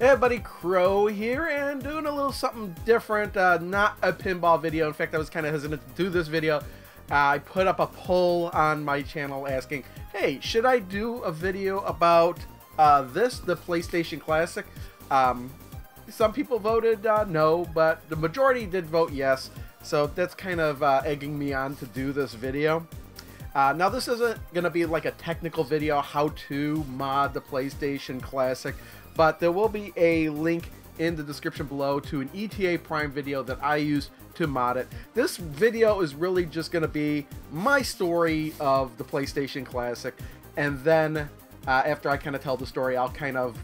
Hey everybody, Crow here, and doing a little something different, not a pinball video. In fact, I was kind of hesitant to do this video. I put up a poll on my channel asking, hey, should I do a video about the PlayStation Classic? Some people voted no, but the majority did vote yes, so that's kind of egging me on to do this video. Now this isn't going to be like a technical video, how to mod the PlayStation Classic, but there will be a link in the description below to an ETA Prime video that I used to mod it. This video is really just going to be my story of the PlayStation Classic, and then after I kind of tell the story, I'll kind of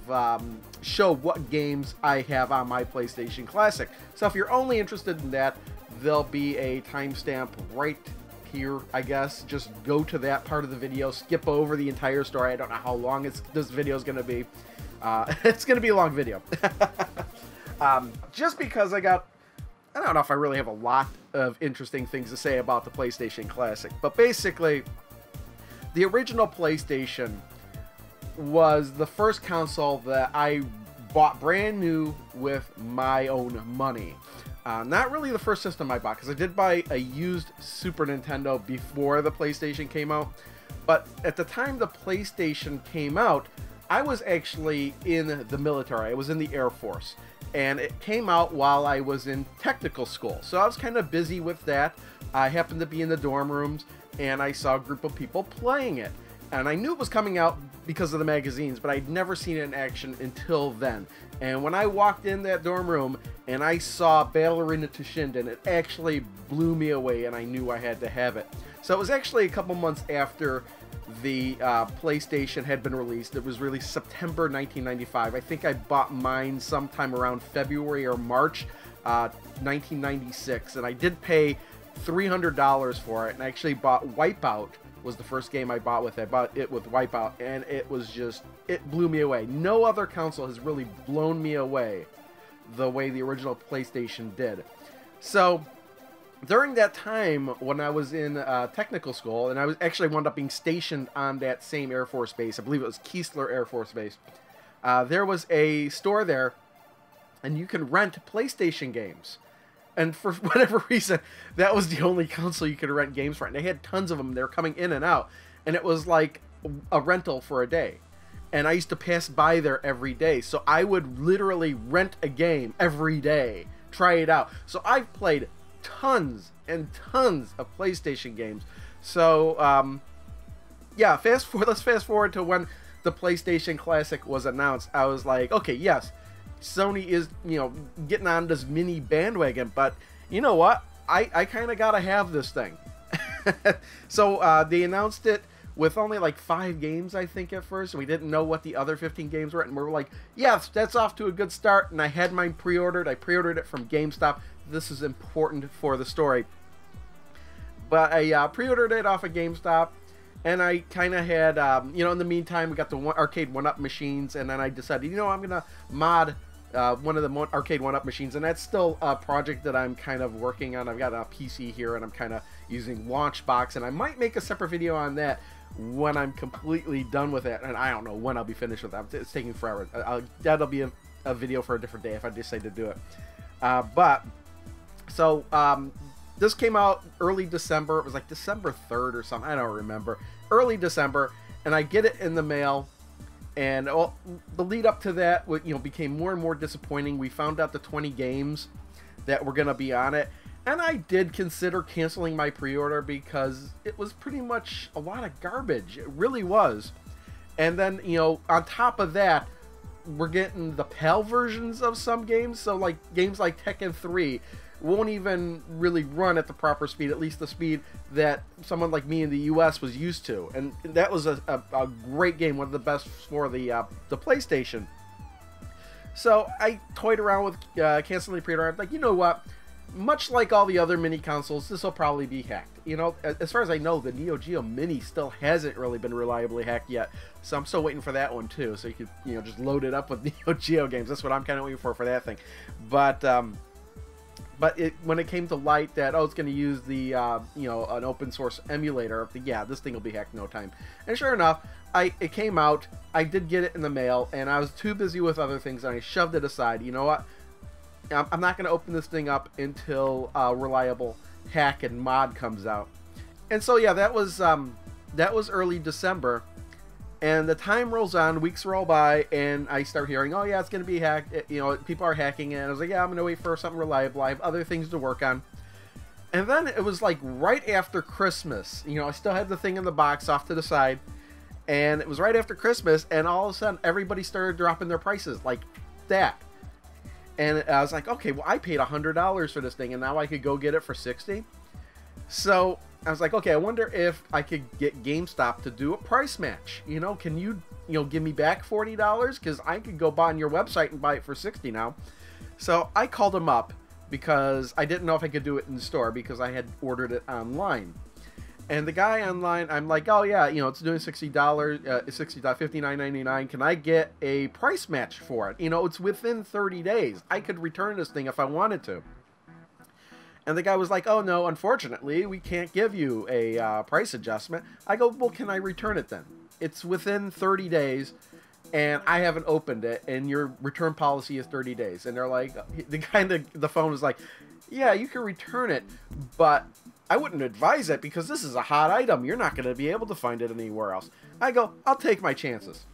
show what games I have on my PlayStation Classic. So if you're only interested in that, there'll be a timestamp right here, I guess. Just go to that part of the video, skip over the entire story. I don't know how long this video is going to be. It's going to be a long video. Just because I don't know if I really have a lot of interesting things to say about the PlayStation Classic, but basically, the original PlayStation was the first console that I bought brand new with my own money. Not really the first system I bought, because I did buy a used Super Nintendo before the PlayStation came out, but at the time the PlayStation came out, I was actually in the military. I was in the Air Force, and it came out while I was in technical school, so I was kind of busy with that. I happened to be in the dorm rooms, and I saw a group of people playing it, and I knew it was coming out because of the magazines, but I'd never seen it in action until then. And when I walked in that dorm room and I saw Ballerina to Shinden, it actually blew me away, and I knew I had to have it. So it was actually a couple months after the PlayStation had been released. It was released September 1995. I think I bought mine sometime around February or March 1996, and I did pay $300 for it, and I actually bought Wipeout. Was the first game I bought with it. I bought it with Wipeout, and it was just, it blew me away. No other console has really blown me away the way the original PlayStation did. So during that time when I was in technical school, and I was actually wound up being stationed on that same Air Force base, I believe it was Keesler Air Force Base, there was a store there, and you can rent PlayStation games. And for whatever reason, that was the only console you could rent games for. And they had tons of them. They were coming in and out. And it was like a rental for a day. And I used to pass by there every day. So I would literally rent a game every day, try it out. So I've played tons and tons of PlayStation games. So, yeah, let's fast forward to when the PlayStation Classic was announced. I was like, okay, yes, Sony is, getting on this mini bandwagon, but you know what? I kind of gotta have this thing. So they announced it with only like 5 games, I think, at first. We didn't know what the other 15 games were, and we were like, yes, that's off to a good start. And I had mine pre-ordered. I pre-ordered it from GameStop. This is important for the story. But I pre-ordered it off of GameStop, and I kind of had, in the meantime, we got the arcade 1-up machines, and then I decided, I'm gonna mod one of the arcade 1-up machines, and that's still a project that I'm kind of working on. I've got a PC here, and I'm kind of using Launchbox, and I might make a separate video on that when I'm completely done with it, and I don't know when I'll be finished with that. It's taking forever. That'll be a video for a different day if I decide to do it. This came out early December. It was like December 3rd or something. I don't remember. Early December, and I get it in the mail. And the lead up to that, became more and more disappointing. We found out the 20 games that were going to be on it. And I did consider canceling my pre-order because it was pretty much a lot of garbage. It really was. And then, on top of that, we're getting the PAL versions of some games. So, like, games like Tekken 3 won't even really run at the proper speed, at least the speed that someone like me in the US was used to. And that was a great game, one of the best for the PlayStation. So I toyed around with canceling the pre-order. I'm like, you know what? Much like all the other mini consoles, this will probably be hacked. As far as I know, the Neo Geo Mini still hasn't really been reliably hacked yet. So I'm still waiting for that one too. So you could, just load it up with Neo Geo games. That's what I'm kind of waiting for that thing. But But when it came to light that, oh, it's going to use the, an open source emulator, yeah, this thing will be hacked in no time. And sure enough, it came out, I did get it in the mail, and I was too busy with other things, and I shoved it aside. You know what? I'm not going to open this thing up until reliable hack and mod comes out. And so, yeah, that was early December. And the time rolls on, weeks roll by, and I start hearing, oh yeah, it's going to be hacked. People are hacking it. And I was like, yeah, I'm going to wait for something reliable. I have other things to work on. And then it was like right after Christmas. I still had the thing in the box off to the side. And it was right after Christmas, and all of a sudden, everybody started dropping their prices like that. And I was like, okay, well, I paid $100 for this thing, and now I could go get it for $60. So I was like, okay, I wonder if I could get GameStop to do a price match. Can you, give me back $40? Because I could go buy on your website and buy it for $60 now. So I called them up because I didn't know if I could do it in the store because I had ordered it online. And the guy online, I'm like, oh yeah, it's doing $60, $59.99. Can I get a price match for it? It's within 30 days. I could return this thing if I wanted to. And the guy was like, oh no, unfortunately, we can't give you a price adjustment. I go, well, can I return it then? It's within 30 days, and I haven't opened it, and your return policy is 30 days. And they're like, the guy on the phone was like, yeah, you can return it, but I wouldn't advise it because this is a hot item. You're not going to be able to find it anywhere else. I go, I'll take my chances.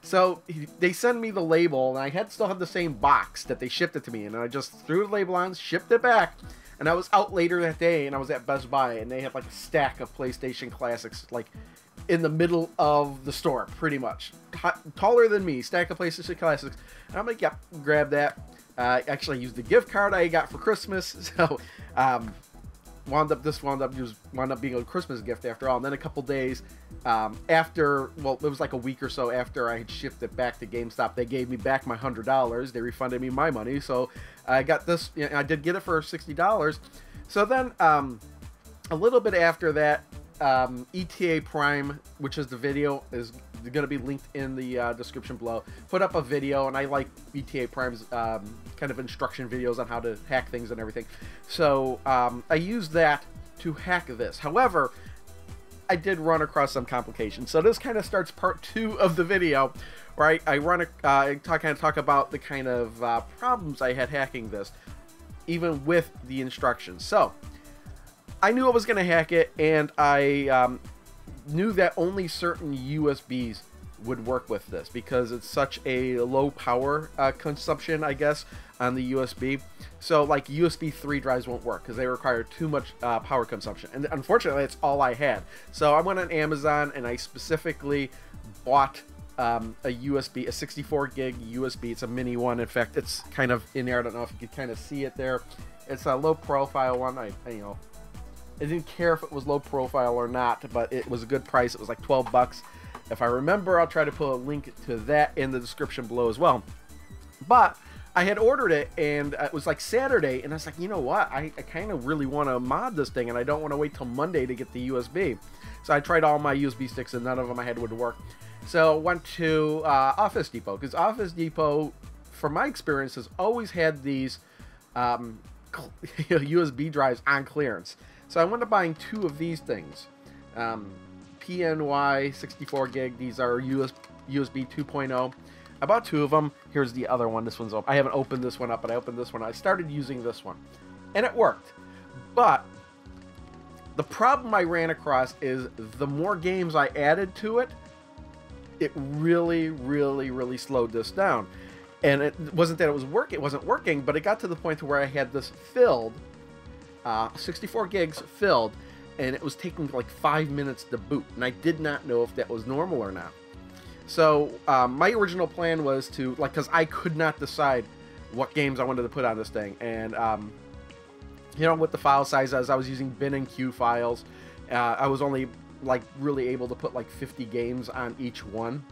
So they send me the label, and I still had the same box that they shipped it to me, and I just threw the label on, shipped it back. And I was out later that day, and I was at Best Buy, and they had like a stack of PlayStation Classics, like in the middle of the store, pretty much. Taller than me, stack of PlayStation Classics. And I'm like, yep, grab that. Actually, I used the gift card I got for Christmas, so wound up being a Christmas gift after all. And then a couple days after, well, it was like a week or so after I had shipped it back to GameStop, they gave me back my $100. They refunded me my money, so I got this. I did get it for $60. So then, a little bit after that, ETA Prime, which is the video, is going to be linked in the description below. Put up a video, and I like ETA Prime's kind of instruction videos on how to hack things and everything. So I used that to hack this. However, I did run across some complications. So this kind of starts part 2 of the video, where I talk about the kind of problems I had hacking this, even with the instructions. So I knew I was going to hack it, and I knew that only certain USBs would work with this because it's such a low power consumption, I guess, on the USB. So like USB 3 drives won't work because they require too much power consumption, and unfortunately that's all I had. So I went on Amazon and I specifically bought a USB, a 64 gig USB. It's a mini one. In fact, it's kind of in there. I don't know if you could kind of see it there. It's a low profile one. I didn't care if it was low profile or not, but it was a good price. It was like 12 bucks. If I remember, I'll try to put a link to that in the description below as well. But I had ordered it, and it was like Saturday, and I was like, you know what? I kind of really want to mod this thing, and I don't want to wait till Monday to get the USB. So I tried all my USB sticks, and none of them I had would work. So I went to Office Depot, because Office Depot, from my experience, has always had these USB drives on clearance. So I went to buying 2 of these things. PNY 64 gig. These are USB 2.0. I bought 2 of them. Here's the other one. This one's open. I haven't opened this one up, but I opened this one. I started using this one, and it worked. But the problem I ran across is the more games I added to it, it really, really, really slowed this down. And it wasn't that it wasn't working, but it got to the point where I had this filled, 64 gigs filled, and it was taking like 5 minutes to boot, and I did not know if that was normal or not. So my original plan was to, because I could not decide what games I wanted to put on this thing, and with the file sizes, I was using bin and queue files. I was only really able to put 50 games on each one.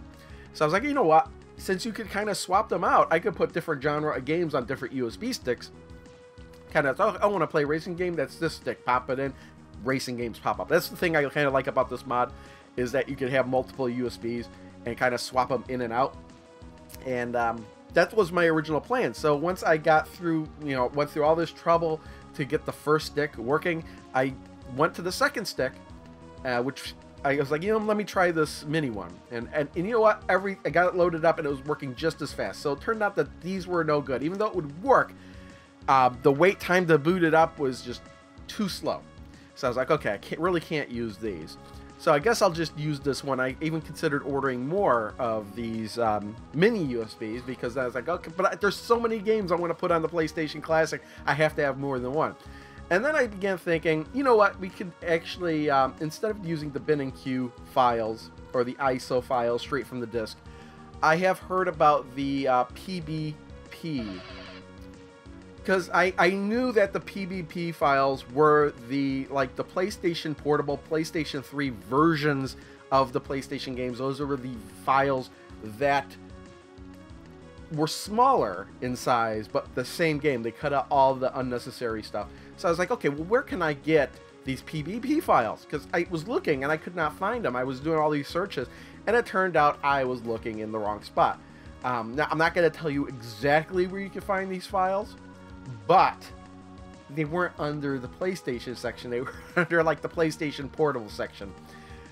So I was like, you know what? Since you could kind of swap them out, I could put different genre of games on different USB sticks. Kind of, I want to play a racing game. That's this stick. Pop it in. Racing games pop up. That's the thing I kind of like about this mod, is that you can have multiple USBs and kind of swap them in and out. And that was my original plan. So once I got through, went through all this trouble to get the first stick working, I went to the second stick, which I was like, you know, let me try this mini one. And you know what? I got it loaded up and it was working just as fast. So it turned out that these were no good. Even though it would work, the wait time to boot it up was just too slow. So I was like, okay, I really can't use these. So I guess I'll just use this one. I even considered ordering more of these mini USBs because I was like, okay, but there's so many games I want to put on the PlayStation Classic, I have to have more than one. And then I began thinking, you know what, we could actually, instead of using the bin and queue files or the ISO files straight from the disk, I have heard about the PBP. Because I knew that the PBP files were the PlayStation Portable, PlayStation 3 versions of the PlayStation games. Those were the files that were smaller in size, but the same game. They cut out all the unnecessary stuff. So I was like, okay, well, where can I get these PBP files? Because I was looking and I could not find them. I was doing all these searches, and it turned out I was looking in the wrong spot. Now, I'm not going to tell you exactly where you can find these files, but they weren't under the PlayStation section. They were under like the PlayStation Portable section.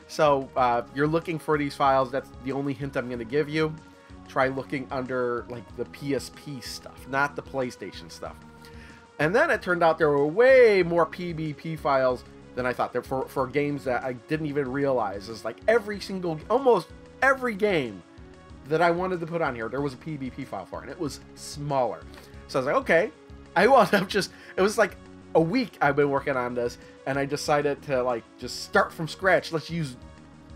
So you're looking for these files. That's the only hint I'm going to give you. Try looking under like the PSP stuff, not the PlayStation stuff. And then it turned out there were way more PBP files than I thought. There for games that I didn't even realize. It's like almost every game that I wanted to put on here, there was a PBP file for, and it was smaller. So I was like, okay. I wound up it was like a week I've been working on this, and I decided to like just start from scratch. Let's use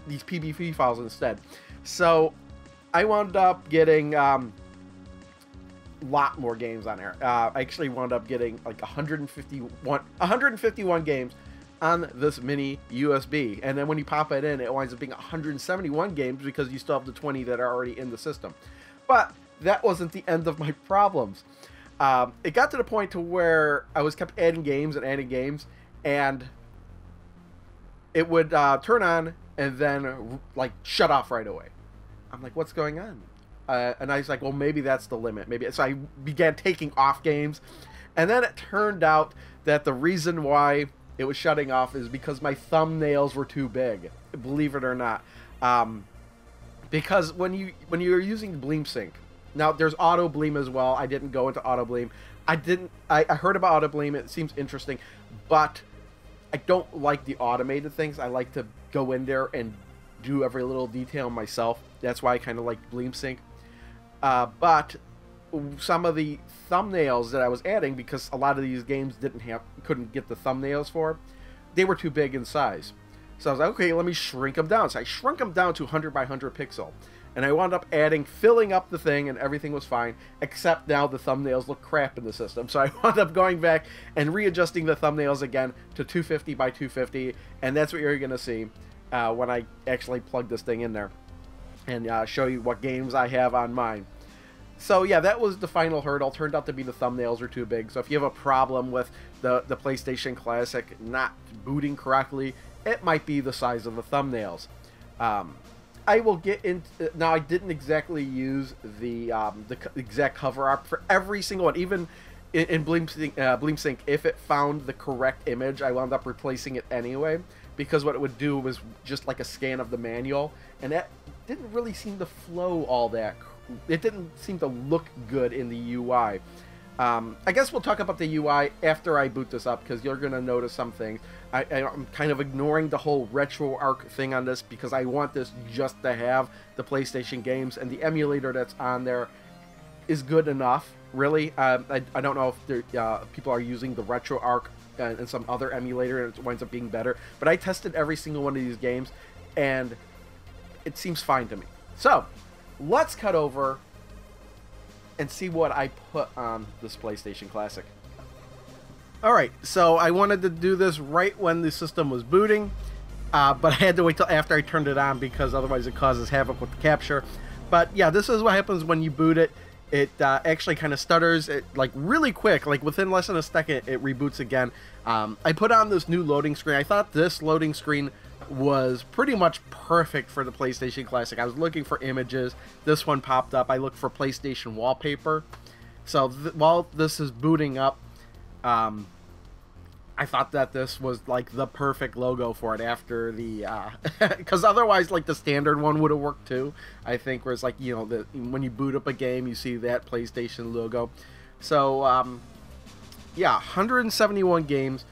these PBP files instead. So I wound up getting lot more games on there. I actually wound up getting like 151 games on this mini USB, and then when you pop it in, it winds up being 171 games because you still have the 20 that are already in the system. But that wasn't the end of my problems. It got to the point to where I was kept adding games, and it would turn on and then like shut off right away. I'm like, what's going on? And I was like, well, maybe that's the limit. Maybe. So I began taking off games, and then it turned out that the reason why it was shutting off is because my thumbnails were too big. Believe it or not, because when you're using BleemSync, now there's Auto Bleem as well. I didn't go into Auto Bleem. I heard about Auto Bleem. It seems interesting, but I don't like the automated things. I like to go in there and do every little detail myself. That's why I kind of like BleemSync. But some of the thumbnails that I was adding, because a lot of these games couldn't get the thumbnails for, they were too big in size. So I was like, okay, let me shrink them down. So I shrunk them down to 100 by 100 pixel. And I wound up filling up the thing, and everything was fine, except now the thumbnails look crap in the system. So I wound up going back and readjusting the thumbnails again to 250 by 250, and that's what you're going to see when I actually plug this thing in there and show you what games I have on mine. So yeah, that was the final hurdle. Turned out to be the thumbnails are too big. So if you have a problem with the PlayStation Classic not booting correctly, it might be the size of the thumbnails. I will get into now. I didn't exactly use the exact cover art for every single one. Even in BleemSync, if it found the correct image, I wound up replacing it anyway, because what it would do was just like a scan of the manual, and that didn't really seem to flow all that. It didn't seem to look good in the UI. I guess we'll talk about the UI after I boot this up, because you're going to notice some things. I'm kind of ignoring the whole RetroArch thing on this, because I want this just to have the PlayStation games, and the emulator that's on there is good enough, really. I don't know if people are using the RetroArch and some other emulator, and it winds up being better. But I tested every single one of these games, and it seems fine to me. So, let's cut over and see what I put on this PlayStation Classic. Alright, so I wanted to do this right when the system was booting, but I had to wait till after I turned it on, because otherwise it causes havoc with the capture. But yeah, this is what happens when you boot it. It actually kind of stutters, like really quick, like within less than a second it reboots again. I put on this new loading screen. I thought this loading screen was pretty much perfect for the PlayStation Classic. I was looking for images. This one popped up. I looked for PlayStation wallpaper. So while this is booting up, I thought that this was like the perfect logo for it after the, because otherwise like the standard one would have worked too. I think where it's like, you know, when you boot up a game, you see that PlayStation logo. So yeah, 171 games.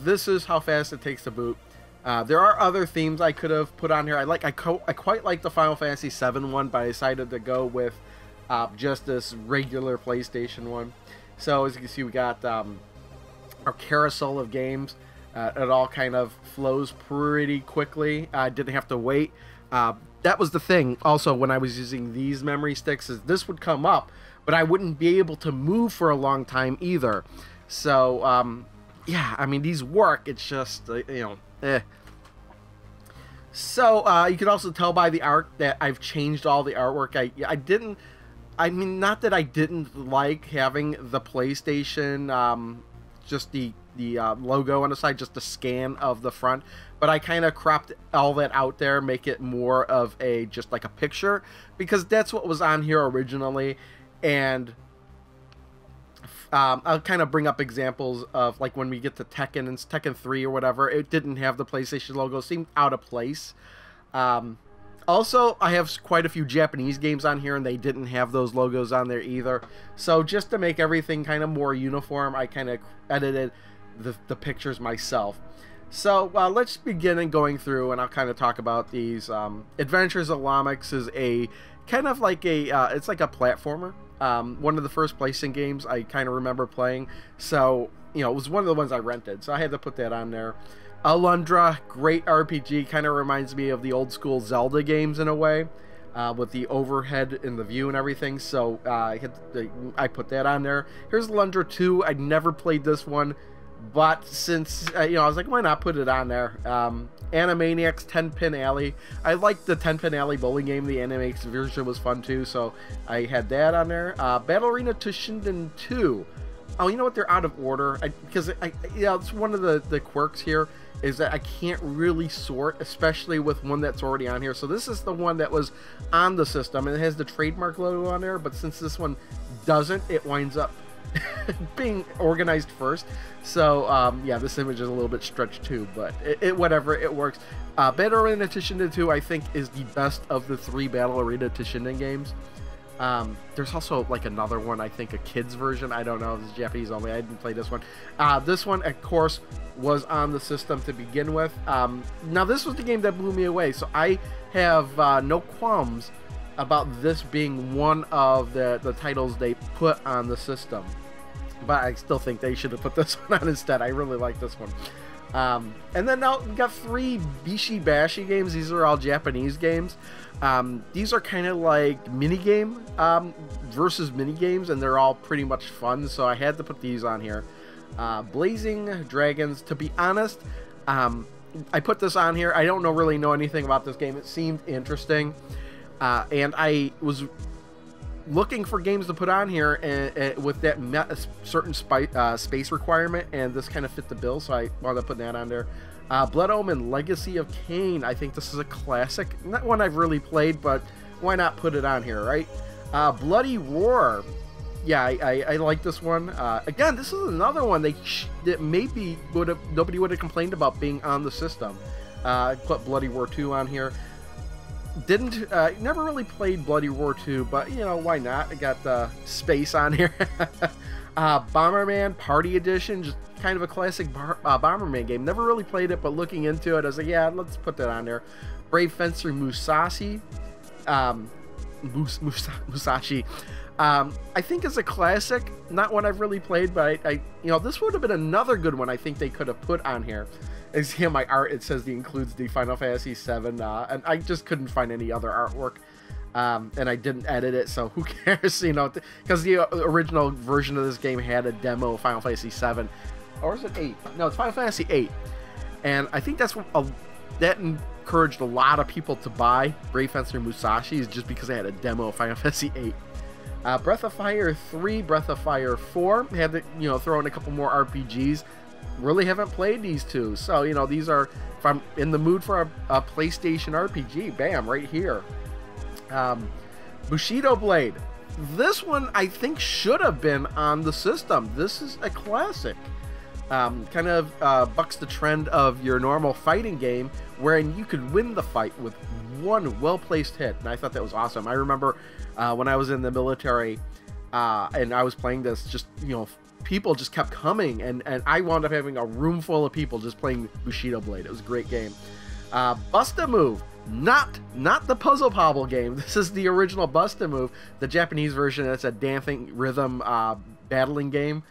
This is how fast it takes to boot. There are other themes I could have put on here. I quite like the Final Fantasy VII one, but I decided to go with just this regular PlayStation one. So as you can see, we got our carousel of games. It all kind of flows pretty quickly. I didn't have to wait. That was the thing also when I was using these memory sticks, is this would come up, but I wouldn't be able to move for a long time either. So yeah, I mean, these work. It's just you know, eh. So you can also tell by the art that I've changed all the artwork. I mean, not that I didn't like having the PlayStation, just the logo on the side, just the scan of the front, but I kind of cropped all that out there, make it more of just like a picture, because that's what was on here originally. And I'll kind of bring up examples of like when we get to Tekken and Tekken 3 or whatever, it didn't have the PlayStation logo, it seemed out of place. Also, I have quite a few Japanese games on here, and they didn't have those logos on there either. So just to make everything kind of more uniform, I kind of edited the pictures myself. So let's begin in going through, and I'll kind of talk about these. Adventures of Lamix is a kind of like it's like a platformer. One of the first PlayStation games I kind of remember playing. So, you know, it was one of the ones I rented, so I had to put that on there. Alundra, great RPG, kind of reminds me of the old school Zelda games in a way, with the overhead and the view and everything. So I put that on there. Here's Alundra 2. I never played this one, but since you know, I was like, why not put it on there? Animaniacs 10-Pin Alley. I liked the 10-Pin Alley bowling game. The Animaniacs version was fun too, so I had that on there. Battle Arena Toshinden 2. Oh, you know what? They're out of order because yeah, it's one of the quirks here is that I can't really sort, especially with one that's already on here. So this is the one that was on the system, and it has the trademark logo on there, but since this one doesn't, it winds up being organized first. So yeah, this image is a little bit stretched too, but whatever, it works. Battle Arena Toshinden 2 I think is the best of the 3 Battle Arena Toshinden games. There's also like another one, I think a kids version, I don't know, this is Japanese only, I didn't play this one. This one of course was on the system to begin with. Now this was the game that blew me away, so I have no qualms about this being one of the titles they put on the system, but I still think they should have put this one on instead. I really like this one. And then now we got 3 Bishi Bashi games. These are all Japanese games. These are kind of like minigame versus minigames, and they're all pretty much fun, so I had to put these on here. Blazing Dragons, to be honest, I put this on here. I don't really know anything about this game. It seemed interesting, and I was looking for games to put on here and with that certain space requirement, and this kind of fit the bill, so I wound up putting that on there. Blood Omen Legacy of Kain. I think this is a classic, not one I've really played, but why not put it on here, right? Bloody Roar. Yeah, I like this one. Again, this is another one that maybe nobody would have complained about being on the system. I put Bloody Roar 2 on here. Never really played Bloody Roar 2, but you know, why not? I got the space on here. Bomberman Party Edition, just kind of a classic Bomberman game. Never really played it, but looking into it, I was like, yeah, let's put that on there. Brave Fencer Musashi. Musashi. I think it's a classic, not one I've really played, but I you know, this would have been another good one I think they could have put on here. As in my art, it says it includes the Final Fantasy VII, and I just couldn't find any other artwork, and I didn't edit it, so who cares, you know, because the original version of this game had a demo of Final Fantasy VII, or is it 8? No, it's Final Fantasy 8, and I think that's what that encouraged a lot of people to buy Brave Fencer Musashi, is just because they had a demo of Final Fantasy 8. Breath of Fire 3, Breath of Fire 4, had to, you know, throw in a couple more RPGs. Really haven't played these two, so you know, these are, if I'm in the mood for a PlayStation RPG, bam, right here. Bushido Blade. This one I think should have been on the system. This is a classic. kind of bucks the trend of your normal fighting game, wherein you could win the fight with one well-placed hit, and I thought that was awesome. I remember when I was in the military and I was playing this, just, you know, people just kept coming, and I wound up having a room full of people just playing Bushido Blade. It was a great game. Bust-a-Move, not the Puzzle Pobble game. This is the original Bust-a-Move, the Japanese version. It's a dancing rhythm battling game.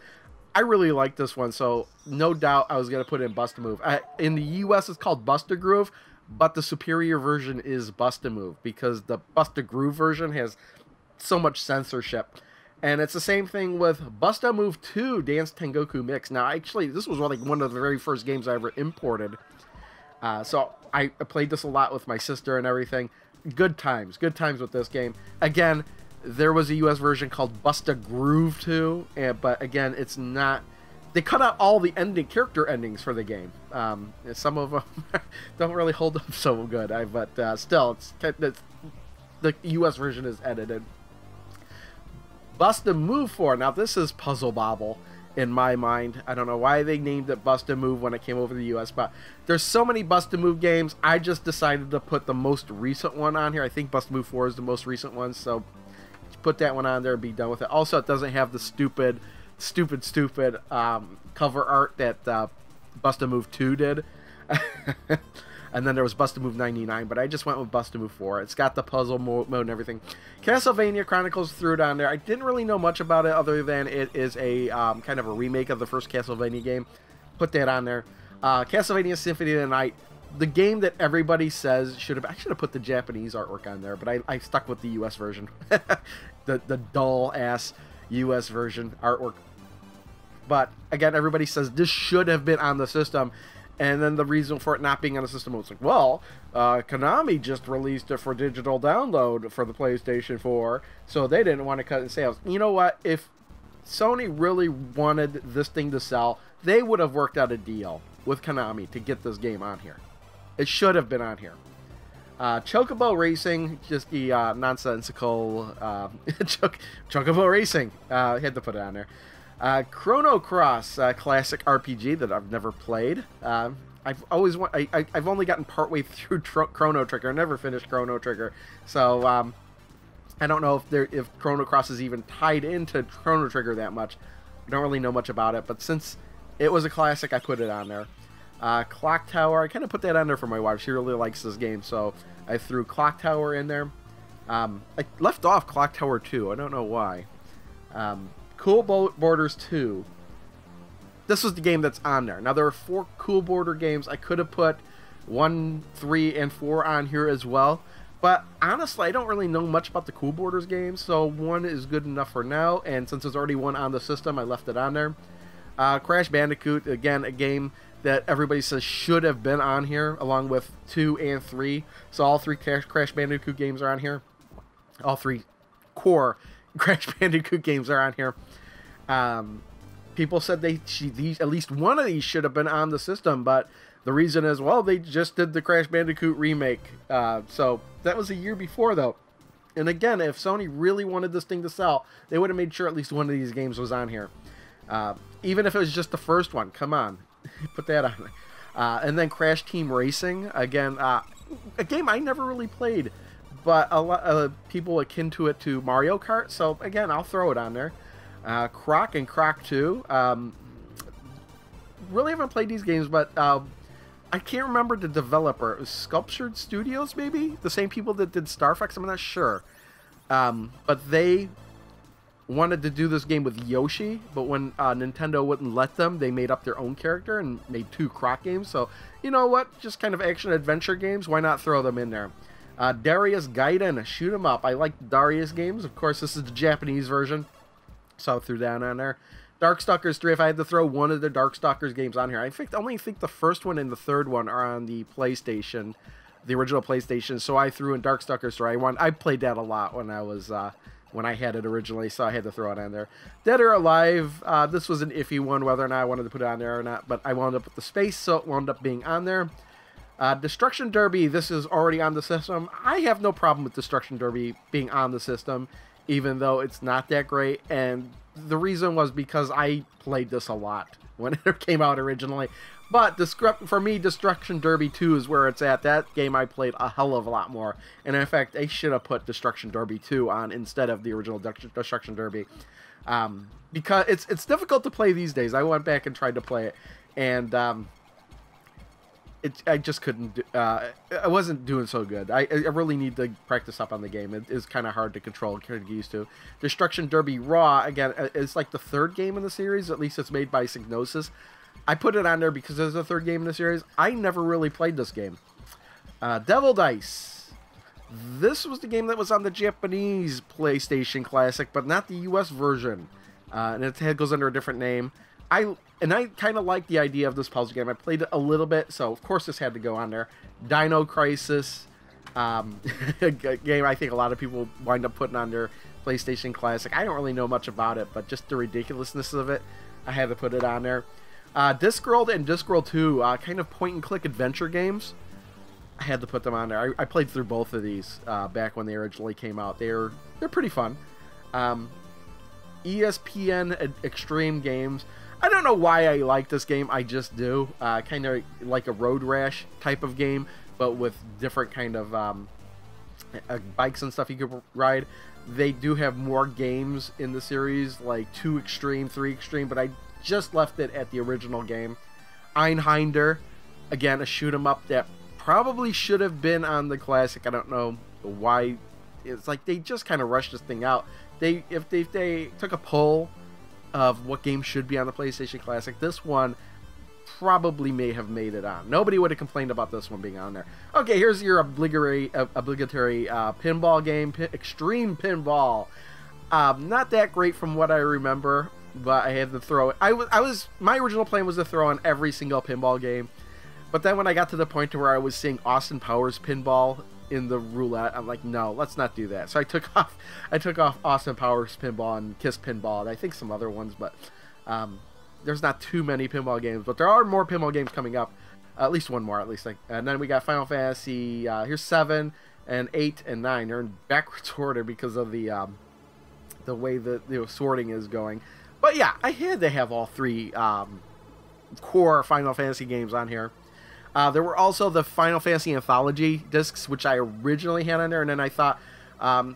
I really like this one, so no doubt I was going to put in Bust-a-Move. In the US, it's called Bust-a-Groove, but the superior version is Bust-a-Move, because the Bust-a-Groove version has so much censorship. And it's the same thing with Bust-a-Move 2, Dance Tengoku Mix. Now, actually, this was like one of the very first games I ever imported. So I played this a lot with my sister and everything. Good times with this game. Again, there was a US version called Bust-a-Groove 2, but again, it's not... They cut out all the character endings for the game. Some of them don't really hold up so good, but still, the US version is edited. Bust-a-Move 4. Now, this is Puzzle Bobble in my mind. I don't know why they named it Bust-a-Move when it came over to the US, but there's so many Bust-a-Move games. I just decided to put the most recent one on here. I think Bust-a-Move 4 is the most recent one, so put that one on there and be done with it. Also, it doesn't have the stupid cover art that Bust-a-Move 2 did. And then there was Bust-a-Move 99, but I just went with Bust-a-Move 4. It's got the puzzle mode and everything. Castlevania Chronicles threw it on there. I didn't really know much about it other than it is a kind of a remake of the first Castlevania game. Put that on there. Castlevania Symphony of the Night, the game that everybody says I should have put the Japanese artwork on there, but I stuck with the US version. the dull-ass US version artwork. But, again, everybody says this should have been on the system. And then the reason for it not being on the system was like, well, Konami just released it for digital download for the PlayStation 4, so they didn't want to cut in sales. You know what? If Sony really wanted this thing to sell, they would have worked out a deal with Konami to get this game on here. It should have been on here. Chocobo Racing, just the nonsensical Chocobo Racing. Had to put it on there. Chrono Cross, classic RPG that I've never played. I've only gotten partway through Chrono Trigger. I never finished Chrono Trigger, so I don't know if Chrono Cross is even tied into Chrono Trigger that much. I don't really know much about it, but since it was a classic, I put it on there. Clock Tower, I kind of put that on there for my wife. She really likes this game, so I threw Clock Tower in there. I left off Clock Tower 2. I don't know why. Cool Borders 2. This was the game that's on there. Now, there are 4 Cool Border games. I could have put 1, 3, and 4 on here as well. But honestly, I don't really know much about the Cool Borders games, so 1 is good enough for now. And since there's already 1 on the system, I left it on there. Crash Bandicoot, again, a game that everybody says should have been on here, along with 2 and 3. So all 3 Crash Bandicoot games are on here. All 3 core Crash Bandicoot games are on here. People said at least one of these should have been on the system, but the reason is, well, they just did the Crash Bandicoot remake. So that was a year before, though. And again, if Sony really wanted this thing to sell, they would have made sure at least one of these games was on here. Even if it was just the first one. Come on. Put that on. And then Crash Team Racing. Again, a game I never really played, but a lot of people akin to it to Mario Kart. So, again, I'll throw it on there. Croc and Croc 2. Really haven't played these games, but I can't remember the developer. It was Sculptured Studios, maybe? The same people that did Star Fox? I'm not sure. But they wanted to do this game with Yoshi, but when Nintendo wouldn't let them, they made up their own character and made 2 Croc games. So, you know what? Just kind of action-adventure games. Why not throw them in there? Darius Gaiden, shoot 'em up. I like Darius games. Of course, this is the Japanese version, so I threw that on there. Darkstalkers 3, if I had to throw one of the Darkstalkers games on here, I only think the first one and the third one are on the PlayStation, the original PlayStation, so I threw in Darkstalkers 3. I played that a lot when I was when I had it originally, so I had to throw it on there. Dead or Alive, this was an iffy one, whether or not I wanted to put it on there or not, but I wound up with the space, so it wound up being on there. Destruction Derby, this is already on the system. I have no problem with Destruction Derby being on the system, even though it's not that great, and the reason was because I played this a lot when it came out originally. But for me, Destruction Derby 2 is where it's at. That game I played a hell of a lot more. And in fact, I should have put Destruction Derby 2 on instead of the original Destruction Derby. Because it's difficult to play these days. I went back and tried to play it. And I just couldn't. I wasn't doing so good. I really need to practice up on the game. It is kind of hard to control, kind of get used to. Destruction Derby Raw, again, it's like the third game in the series. At least it's made by Psygnosis. I put it on there because it's the third game in the series. I never really played this game. Devil Dice. This was the game that was on the Japanese PlayStation Classic, but not the US version. And it goes under a different name. I kind of like the idea of this puzzle game. I played it a little bit, so of course this had to go on there. Dino Crisis, a game I think a lot of people wind up putting on their PlayStation Classic. I don't really know much about it, but just the ridiculousness of it, I had to put it on there. Discworld and Discworld 2, kind of point-and-click adventure games. I had to put them on there. I played through both of these back when they originally came out. They're pretty fun. ESPN Extreme Games. I don't know why I like this game. I just do. Kind of like a Road Rash type of game, but with different kind of bikes and stuff you could ride. They do have more games in the series, like 2 Extreme, 3 Extreme, but I just left it at the original game. Einhinder, again, a shoot 'em up that probably should have been on the Classic. I don't know why. It's like they just kind of rushed this thing out. If they took a poll of what game should be on the PlayStation Classic, this one probably may have made it on. Nobody would have complained about this one being on there. Okay, here's your obligatory pinball game, Extreme Pinball. Not that great from what I remember, but I had to throw it. My original plan was to throw in every single pinball game, but then when I got to the point to where I was seeing Austin Powers Pinball in the roulette, I'm like, no, let's not do that. So I took off Austin Powers Pinball and Kiss Pinball, and I think some other ones, but there's not too many pinball games, but there are more pinball games coming up. At least one more, at least. And then we got Final Fantasy. Here's 7 and 8 and 9. They're in backwards order because of the way the sorting is going. But yeah, I had to have all 3 core Final Fantasy games on here. There were also the Final Fantasy Anthology discs, which I originally had on there, and then I thought,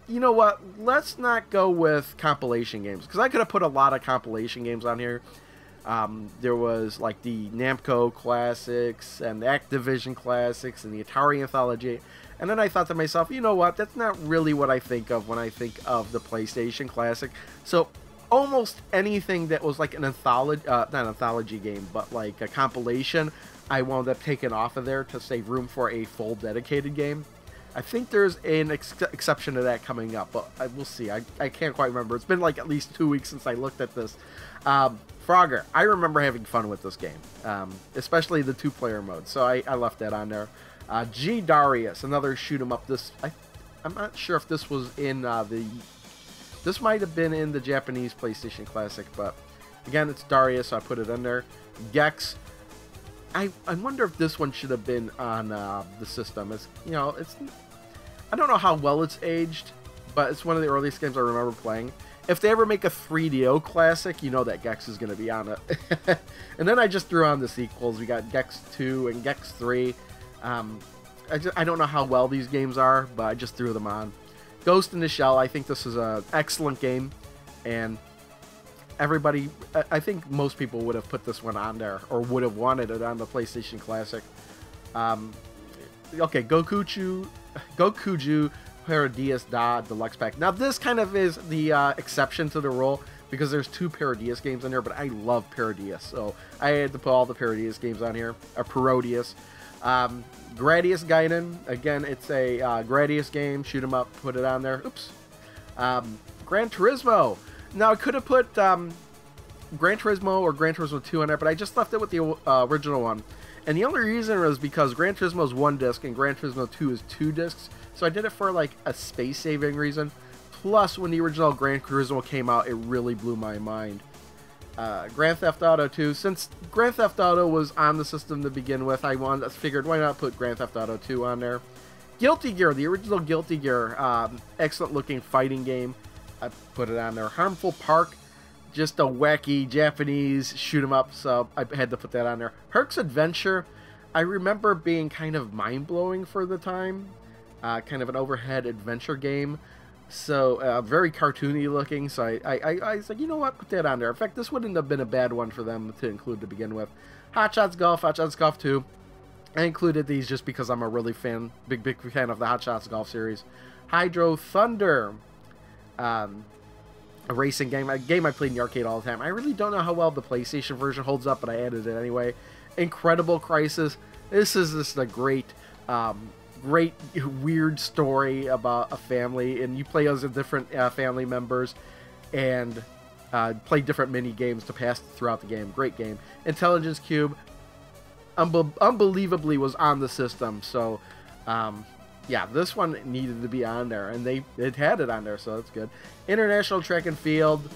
you know what, let's not go with compilation games, because I could have put a lot of compilation games on here. There was like the Namco Classics and the Activision Classics and the Atari Anthology, and then I thought to myself, you know what, that's not really what I think of when I think of the PlayStation Classic. So almost anything that was like an anthology, not an anthology game, but like a compilation, I wound up taking off of there to save room for a full dedicated game. I think there's an exception to that coming up, but we'll see. I can't quite remember. It's been like at least 2 weeks since I looked at this. Frogger, I remember having fun with this game, especially the 2-player mode, so I left that on there. G Darius, another shoot 'em up. I'm not sure if this was in this might have been in the Japanese PlayStation Classic, but again, it's Darius, so I put it in there. Gex. I wonder if this one should have been on the system. I don't know how well it's aged, but it's one of the earliest games I remember playing. If they ever make a 3DO Classic, you know that Gex is going to be on it. And then I just threw on the sequels. We got Gex 2 and Gex 3. I don't know how well these games are, but I just threw them on. Ghost in the Shell, I think this is an excellent game, and I think most people would have put this one on there, or would have wanted it on the PlayStation Classic. Okay, Gokuju Paradias Da Deluxe Pack. Now this kind of is the exception to the rule, because there's 2 Paradias games on there, but I love Paradias, so I had to put all the Paradias games on here. Parodius. Gradius Gaiden, again, it's a Gradius game, shoot 'em up, put it on there. Oops. Gran Turismo. Now, I could have put Gran Turismo or Gran Turismo 2 on there, but I just left it with the original one. And the only reason was because Gran Turismo is 1 disc and Gran Turismo 2 is 2 discs. So I did it for like a space-saving reason. Plus, when the original Gran Turismo came out, it really blew my mind. Grand Theft Auto 2. Since Grand Theft Auto was on the system to begin with, I figured why not put Grand Theft Auto 2 on there. Guilty Gear, the original Guilty Gear, excellent looking fighting game. I put it on there. Harmful Park. just a wacky Japanese shoot 'em up, so I had to put that on there. Herc's Adventure, I remember being kind of mind-blowing for the time. Kind of an overhead adventure game. So, very cartoony looking, so I was like, you know what, put that on there. In fact, this wouldn't have been a bad one for them to include to begin with. Hot Shots Golf, Hot Shots Golf 2. I included these just because I'm a really big fan of the Hot Shots Golf series. Hydro Thunder. A racing game. A game I played in the arcade all the time. I really don't know how well the PlayStation version holds up, but I added it anyway. Incredible Crisis. This is just a great, great weird story about a family, and you play as different family members, and play different mini games to pass throughout the game. Great game. Intelligence Cube, unbelievably was on the system, so yeah, this one needed to be on there, and it had it on there, so that's good. International Track and Field.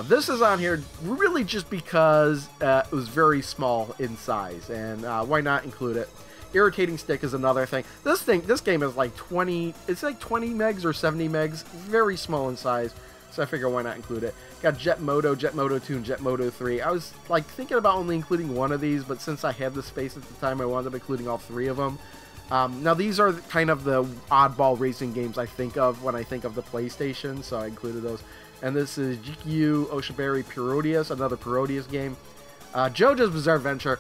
This is on here really just because it was very small in size, and why not include it? Irritating Stick is another thing. This game is like 20. It's like 20 megs or 70 megs, very small in size. So I figure why not include it. Got Jet Moto 2, and Jet Moto 3. I was like thinking about only including one of these, but since I had the space at the time, I wound up including all three of them. Now these are kind of the oddball racing games I think of when I think of the PlayStation, so I included those. And this is GQ Oshiberry Parodius, another Parodius game. JoJo's Bizarre Adventure.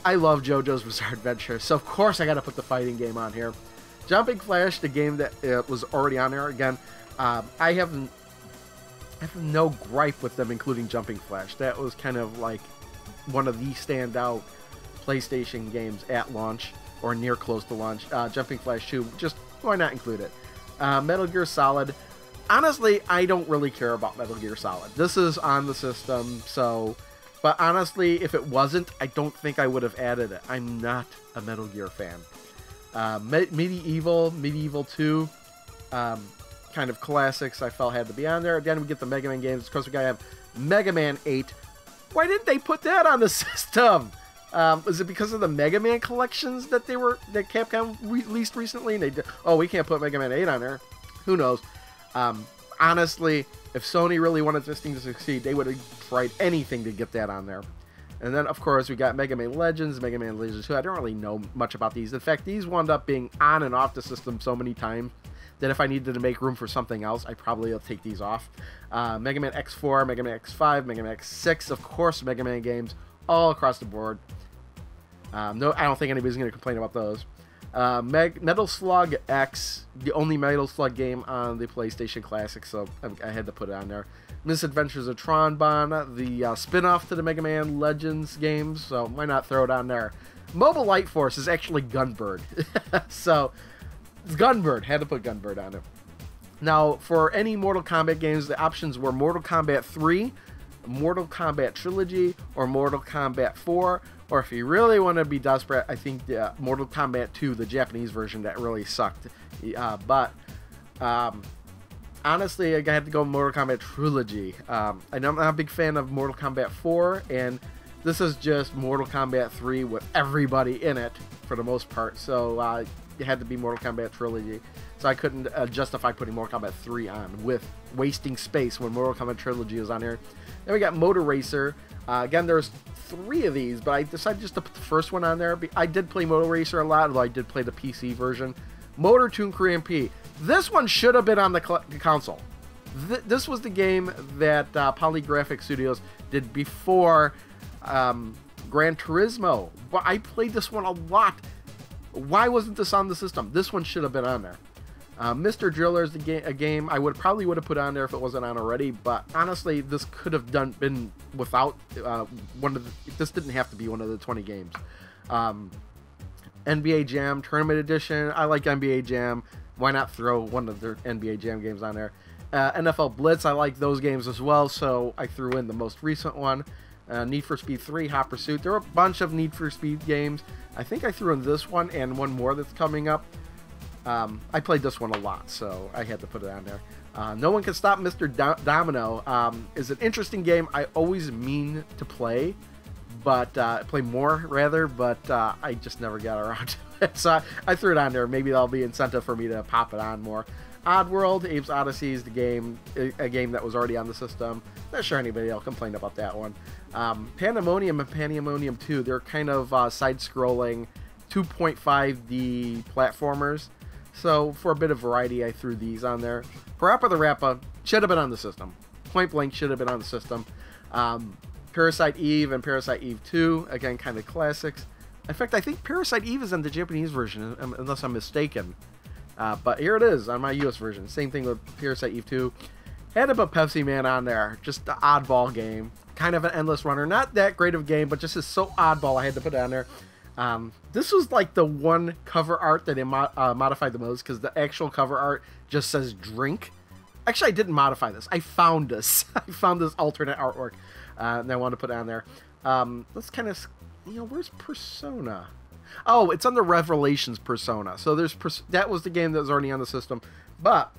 I love JoJo's Bizarre Adventure, so of course I got to put the fighting game on here. Jumping Flash, the game that was already on there. Again, I have no gripe with them including Jumping Flash. That was kind of like one of the standout PlayStation games at launch, or near close to launch. Jumping Flash 2, just why not include it? Metal Gear Solid. Honestly, I don't really care about Metal Gear Solid. This is on the system, so... But honestly, if it wasn't, I don't think I would have added it. I'm not a Metal Gear fan. Medieval 2, kind of classics I felt had to be on there. Again, we get the Mega Man games. Of course, we gotta have Mega Man 8. Why didn't they put that on the system? Is it because of the Mega Man collections that Capcom released recently? And they did, oh, we can't put Mega Man 8 on there. Who knows? Honestly, if Sony really wanted this thing to succeed, they would have tried anything to get that on there. And then, of course, we got Mega Man Legends, Mega Man Legends 2. I don't really know much about these. In fact, these wound up being on and off the system so many times that if I needed to make room for something else, I probably will take these off. Mega Man X4, Mega Man X5, Mega Man X6, of course, Mega Man games all across the board. No, I don't think anybody's going to complain about those. Metal Slug X, the only Metal Slug game on the PlayStation Classic, so I had to put it on there. Misadventures of Tron-Bon, the spin-off to the Mega Man Legends games, so why not throw it on there? Mobile Light Force is actually Gunbird, so it's Gunbird, had to put Gunbird on it. Now, for any Mortal Kombat games, the options were Mortal Kombat 3, Mortal Kombat Trilogy, or Mortal Kombat 4, or if you really want to be desperate, I think Mortal Kombat 2, the Japanese version, that really sucked. But honestly, I had to go Mortal Kombat Trilogy. I'm not a big fan of Mortal Kombat 4, and this is just Mortal Kombat 3 with everybody in it for the most part. So it had to be Mortal Kombat Trilogy. So I couldn't justify putting Mortal Kombat 3 on with wasting space when Mortal Kombat Trilogy is on here. Then we got Motor Racer. Again, there's 3 of these, but I decided just to put the first one on there. I did play Motor Racer a lot, although I did play the PC version. Motor Toon Korean P. This one should have been on the console. This was the game that Polygraphic Studios did before Gran Turismo. But I played this one a lot. Why wasn't this on the system? This one should have been on there. Mr. Driller is a game I probably would have put on there if it wasn't on already, but honestly, this could have been without this didn't have to be one of the 20 games. NBA Jam Tournament Edition. I like NBA Jam. Why not throw one of their NBA Jam games on there? NFL Blitz. I like those games as well, so I threw in the most recent one. Need for Speed 3, Hot Pursuit. There are a bunch of Need for Speed games. I think I threw in this one and one more that's coming up. I played this one a lot, so I had to put it on there. No One Can Stop Mr. Domino is an interesting game I always mean to play, but play more, rather, but I just never got around to it. So I threw it on there. Maybe that'll be incentive for me to pop it on more. Oddworld, Abe's Odyssey is the game, a game that was already on the system. Not sure anybody will complain about that one. Pandemonium and Pandemonium 2, they're kind of side-scrolling 2.5D platformers. So for a bit of variety, I threw these on there. Parappa the Rappa should have been on the system. Point blank should have been on the system. Parasite Eve and Parasite Eve 2, again, kind of classics. In fact, I think Parasite Eve is in the Japanese version, unless I'm mistaken. But here it is on my US version. Same thing with Parasite Eve 2. Had to put Pepsi Man on there. Just the oddball game. Kind of an endless runner. Not that great of a game, but just is so oddball I had to put it on there. This was like the one cover art that they modified the most, because the actual cover art just says drink. Actually, I didn't modify this. I found this. I found this alternate artwork, and I wanted to put it on there. Let's kind of, where's Persona? Oh, it's under Revelations Persona. So that was the game that was already on the system. But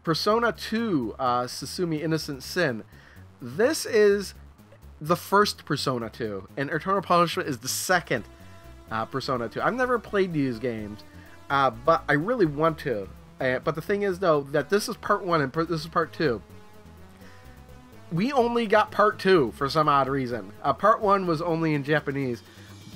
Persona 2, Suzume Innocent Sin. This is the first Persona 2, and Eternal Punishment is the second Persona 2. I've never played these games, but I really want to. But the thing is, though, that this is part 1 and this is part 2. We only got part 2 for some odd reason. Part 1 was only in Japanese,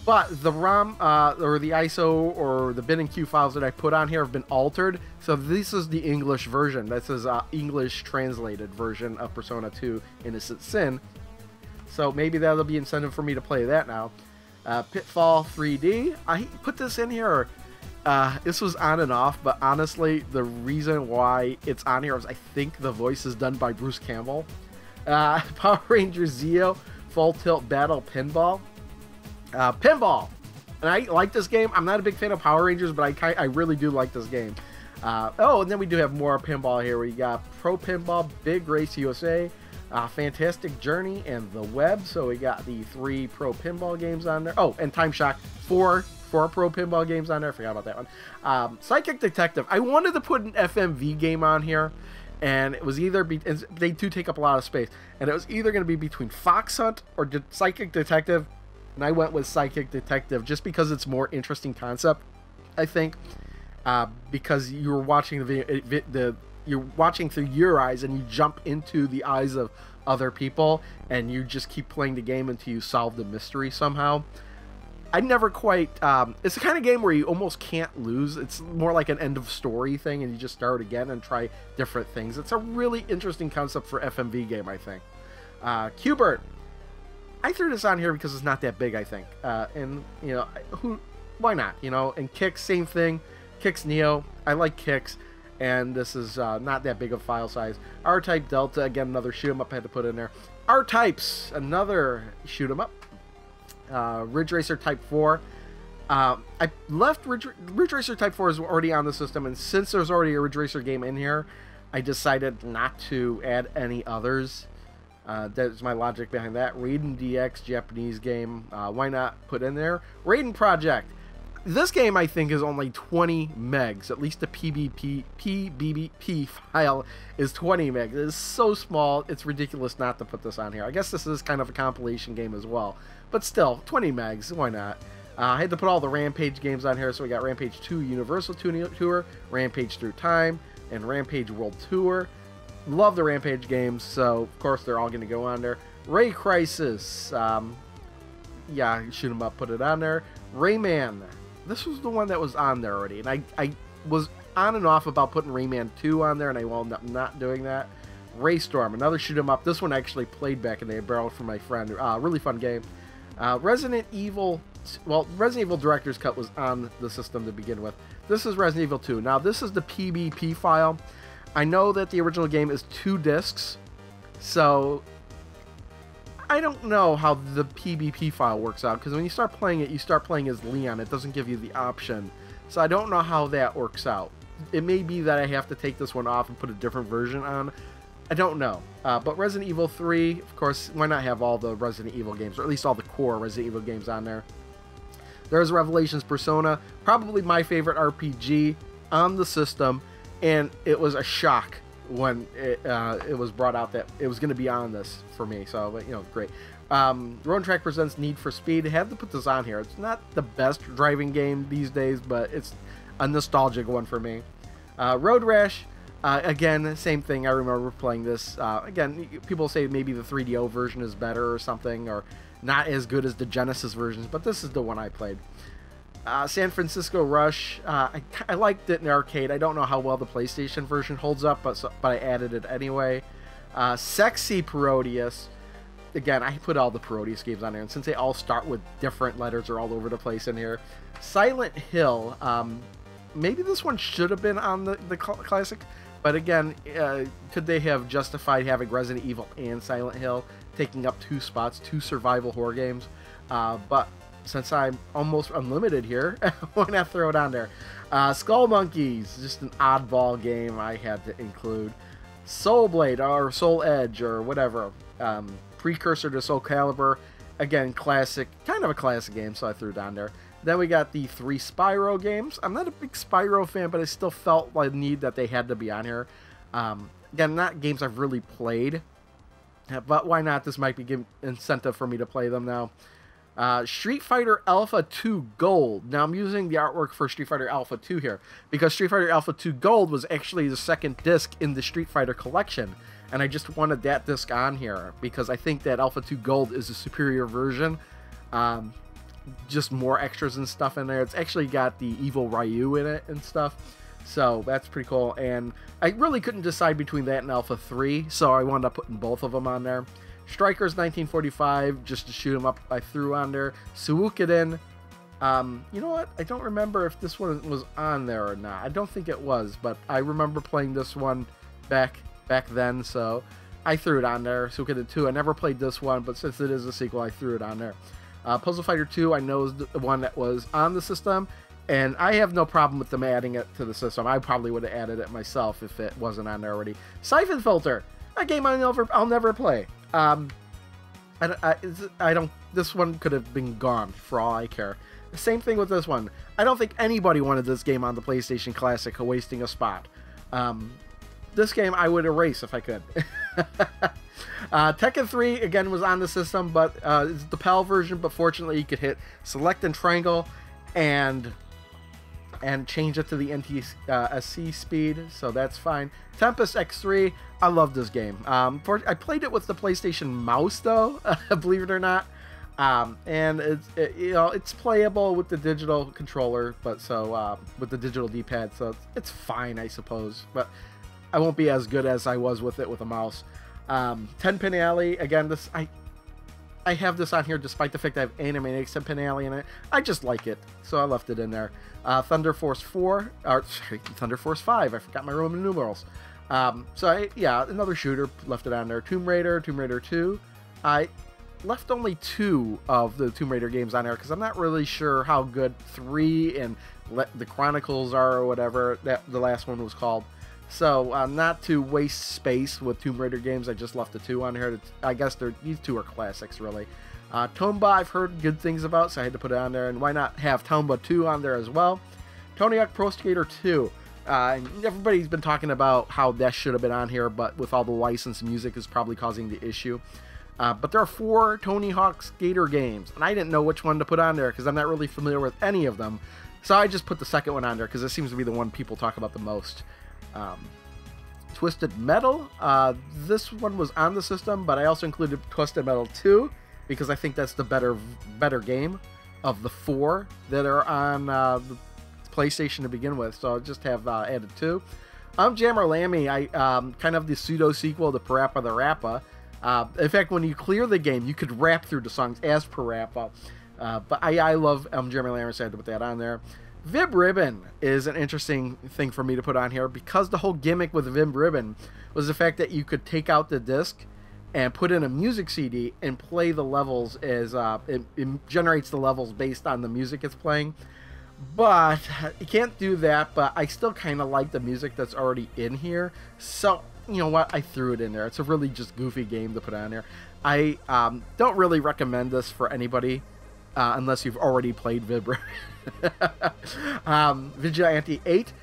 but the ROM or the ISO or the bin and Q files that I put on here have been altered. So this is the English version. This is English translated version of Persona 2 Innocent Sin. So maybe that'll be incentive for me to play that now. Pitfall 3D. I put this in here. This was on and off, but honestly, the reason why it's on here is I think the voice is done by Bruce Campbell. Power Rangers Zeo Full Tilt Battle Pinball. Pinball! And I like this game. I'm not a big fan of Power Rangers, but I really do like this game. Oh, and then we do have more pinball here. We got Pro Pinball, Big Race USA, Fantastic Journey, and The Web. So we got the 3 Pro Pinball games on there. Oh, and Time Shock, 4 Pro Pinball games on there. I forgot about that one. Psychic Detective. I wanted to put an FMV game on here, and it was either they do take up a lot of space, and it was either going to be between Fox Hunt or Psychic Detective, and I went with Psychic Detective just because it's more interesting concept, I think, because you're watching you're watching through your eyes, and you jump into the eyes of other people, and you just keep playing the game until you solve the mystery somehow. I never quite... it's the kind of game where you almost can't lose. It's more like an end of story thing, and you just start again and try different things. It's a really interesting concept for FMV game, I think. Qbert. I threw this on here because it's not that big, I think. And, why not? And Kix, same thing. Kix Neo. I like Kix. And this is not that big of file size. R-Type Delta. Again, another shoot 'em up. I had to put in there. R-Types. Another shoot 'em up. Ridge Racer Type 4. I left Ridge Racer Type 4 is already on the system, and since there's already a Ridge Racer game in here, I decided not to add any others. That's my logic behind that. Raiden DX, Japanese game. Why not put in there? Raiden Project. This game, I think, is only 20 megs. At least the PBP file is 20 megs. It is so small, it's ridiculous not to put this on here. I guess this is kind of a compilation game as well. But still, 20 megs, why not? I had to put all the Rampage games on here, so we got Rampage 2 Universal Tour, Rampage Through Time, and Rampage World Tour. Love the Rampage games, so of course they're all going to go on there. Ray Crisis. Yeah, shoot 'em up, put it on there. Rayman. This was the one that was on there already, and I was on and off about putting Rayman 2 on there, and I wound up not doing that. Raystorm, another shoot 'em up. This one I actually played back in the day, borrowed from my friend. Really fun game. Resident Evil, Resident Evil Director's Cut was on the system to begin with. This is Resident Evil 2. Now, this is the PBP file. I know that the original game is 2 discs, so I don't know how the PBP file works out, because when you start playing it, you start playing as Leon. It doesn't give you the option, so I don't know how that works out. It may be that I have to take this one off and put a different version on. I don't know. But Resident Evil 3, of course, why not have all the Resident Evil games, or at least all the core Resident Evil games on there. There's Revelations Persona, probably my favorite RPG on the system, and it was a shock when it was brought out that it was going to be on this for me, so, great. Road Track presents Need for Speed. I had to put this on here. It's not the best driving game these days, but it's a nostalgic one for me. Road Rash, again, same thing. I remember playing this. Again, people say maybe the 3DO version is better or something, or not as good as the Genesis versions, but this is the one I played. San Francisco Rush, I liked it in arcade. I don't know how well the PlayStation version holds up, but I added it anyway. Sexy Parodius. Again, I put all the Parodius games on there, and since they all start with different letters, are all over the place in here. Silent Hill, maybe this one should have been on the classic, but again, could they have justified having Resident Evil and Silent Hill taking up 2 spots, 2 survival horror games? But since I'm almost unlimited here, why not throw it on there? Skull Monkeys, just an oddball game I had to include. Soul Blade, or Soul Edge, or whatever. Precursor to Soul Calibur. Again, classic, kind of a classic game, so I threw it on there. Then we got the 3 Spyro games. I'm not a big Spyro fan, but I still felt like the need that they had to be on here. Again, not games I've really played, but why not? This might be incentive for me to play them now. Street Fighter Alpha 2 Gold. Now I'm using the artwork for Street Fighter Alpha 2 here because Street Fighter Alpha 2 Gold was actually the 2nd disc in the Street Fighter collection, and I just wanted that disc on here because I think that Alpha 2 Gold is a superior version. Just more extras and stuff in there. It's actually got the evil Ryu in it and stuff, so that's pretty cool. And I really couldn't decide between that and Alpha 3, so I wound up putting both of them on there. Strikers 1945, just to shoot them up, I threw on there. Suikoden, you know what? I don't remember if this one was on there or not. I don't think it was, but I remember playing this one back then, so I threw it on there. Suikoden 2, I never played this one, but since it is a sequel, I threw it on there. Puzzle Fighter 2, I know is the one that was on the system, and I have no problem with them adding it to the system. I probably would have added it myself if it wasn't on there already. Siphon Filter, a game I'll never play. This one could have been gone for all I care. The same thing with this one. I don't think anybody wanted this game on the PlayStation Classic, wasting a spot. This game I would erase if I could. Tekken 3 again was on the system, but it's the PAL version, but fortunately you could hit select and triangle and change it to the NTSC speed, so that's fine. Tempest X3, I love this game. I played it with the PlayStation mouse though, believe it or not, and it's playable with the digital controller, but with the digital D-pad, so it's fine, I suppose, but I won't be as good as I was with it with a mouse. 10-Pin Alley, again, I have this on here despite the fact that I have Animaniacs 10-Pin Alley in it. I just like it, so I left it in there. Thunder Force 5, I forgot my Roman numerals. Another shooter, left it on there. Tomb Raider 2. I left only 2 of the Tomb Raider games on there because I'm not really sure how good 3 and the Chronicles are, or whatever that the last one was called. So not to waste space with Tomb Raider games, I just left the 2 on here. I guess these 2 are classics, really. Tomba I've heard good things about, so I had to put it on there. And why not have Tomba 2 on there as well? Tony Hawk Pro Skater 2. Everybody's been talking about how that should have been on here, but with all the licensed music is probably causing the issue. But there are 4 Tony Hawk Skater games, and I didn't know which one to put on there because I'm not really familiar with any of them. So I just put the second one on there because it seems to be the one people talk about the most. Twisted Metal, this one was on the system, but I also included Twisted Metal 2 because I think that's the better game of the 4 that are on the PlayStation to begin with, so I'll just have added 2. Jammer Lammy, kind of the pseudo sequel to Parappa the Rappa. In fact, when you clear the game, you could rap through the songs as Parappa. But I love Jammer Lammy, so I had to put that on there. Vib Ribbon is an interesting thing for me to put on here because the whole gimmick with Vib Ribbon was the fact that you could take out the disc and put in a music CD and play the levels as it generates the levels based on the music it's playing. But you can't do that, but I still kind of like the music that's already in here. So, you know what? I threw it in there. It's a really just goofy game to put on there. I don't really recommend this for anybody unless you've already played Vib Ribbon. Vigilante 8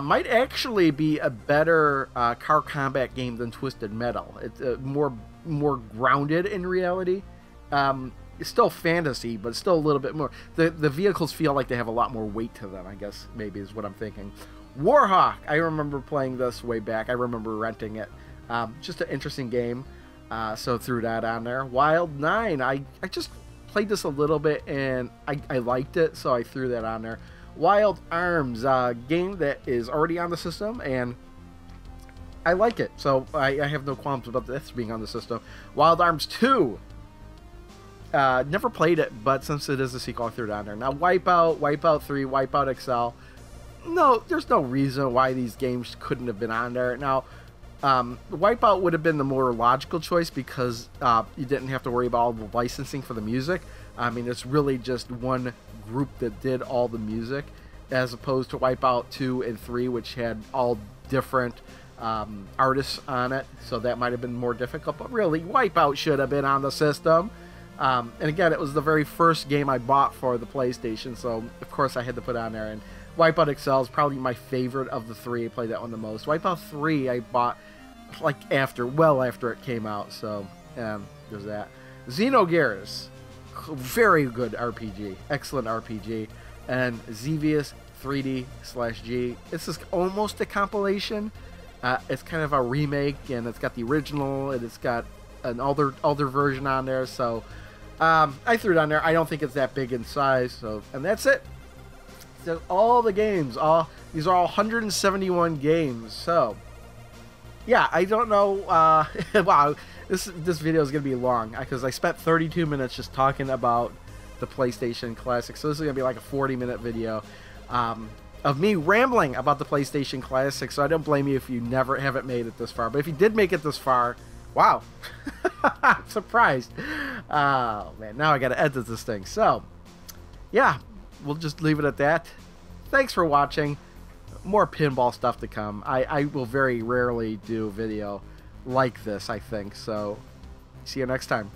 might actually be a better car combat game than Twisted Metal. It's more grounded in reality. It's still fantasy, but still a little bit more. The vehicles feel like they have a lot more weight to them, I guess, maybe is what I'm thinking. Warhawk. I remember playing this way back. I remember renting it. Just an interesting game. So threw that on there. Wild 9. I just played this a little bit and I liked it, so I threw that on there. Wild Arms, game that is already on the system, and I like it, so I have no qualms about this being on the system. Wild Arms 2. Never played it, but since it is a sequel, I threw it on there. Now, Wipeout, Wipeout 3, Wipeout XL. No, there's no reason why these games couldn't have been on there. Now, Wipeout would have been the more logical choice because you didn't have to worry about all the licensing for the music. I mean, it's really just one group that did all the music, as opposed to Wipeout 2 and 3, which had all different artists on it, so that might have been more difficult. But really, Wipeout should have been on the system. And again, it was the very first game I bought for the PlayStation, so of course I had to put it on there. And Wipeout XL is probably my favorite of the three. I played that one the most. Wipeout 3 I bought like well after it came out, so there's that. Xenogears, very good RPG, excellent RPG. And Xevious 3D/G, this is almost a compilation. It's kind of a remake, and it's got the original, and it's got an older version on there, so I threw it on there. I don't think it's that big in size, so, and that's it. So all the games, these are all 171 games, so yeah, I don't know. Wow, this video is gonna be long because I spent 32 minutes just talking about the PlayStation Classic. So this is gonna be like a 40-minute video of me rambling about the PlayStation Classic. So I don't blame you if you haven't made it this far. But if you did make it this far, wow, I'm surprised. Oh man, now I gotta edit this thing. So yeah, we'll just leave it at that. Thanks for watching. More pinball stuff to come. I will very rarely do a video like this, I think. So, see you next time.